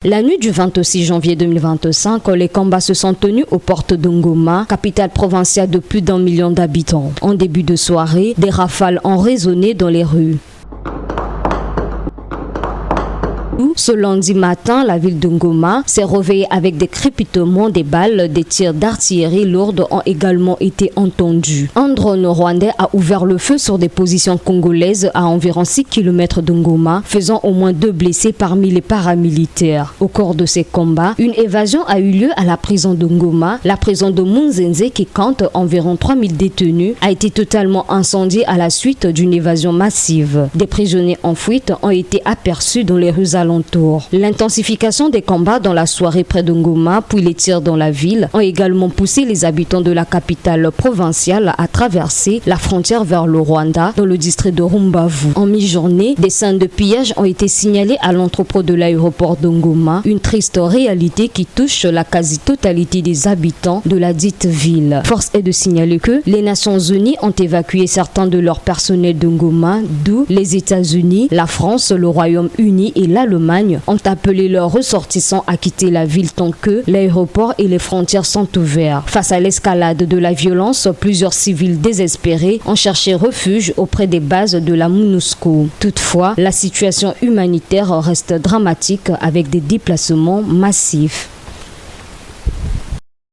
La nuit du 26 janvier 2025, les combats se sont tenus aux portes de Ngoma, capitale provinciale de plus d'1 million d'habitants. En début de soirée, des rafales ont résonné dans les rues. Ce lundi matin, la ville de Ngoma s'est réveillée avec des crépitements des balles. Des tirs d'artillerie lourde ont également été entendus. Un drone rwandais a ouvert le feu sur des positions congolaises à environ 6 km de Ngoma, faisant au moins 2 blessés parmi les paramilitaires. Au cours de ces combats, une évasion a eu lieu à la prison de Ngoma. La prison de Munzenze, qui compte environ 3000 détenus, a été totalement incendiée à la suite d'une évasion massive. Des prisonniers en fuite ont été aperçus dans les rues alentours. L'intensification des combats dans la soirée près de Ngoma, puis les tirs dans la ville, ont également poussé les habitants de la capitale provinciale à traverser la frontière vers le Rwanda dans le district de Rumbavu. En mi-journée, des scènes de pillage ont été signalées à l'entrepôt de l'aéroport de Ngoma, une triste réalité qui touche la quasi-totalité des habitants de la dite ville. Force est de signaler que les Nations Unies ont évacué certains de leurs personnels de Ngoma, d'où les États-Unis, la France, le Royaume-Uni et l'Allemagne ont appelé leurs ressortissants à quitter la ville tant que l'aéroport et les frontières sont ouverts. Face à l'escalade de la violence, plusieurs civils désespérés ont cherché refuge auprès des bases de la MONUSCO. Toutefois, la situation humanitaire reste dramatique avec des déplacements massifs.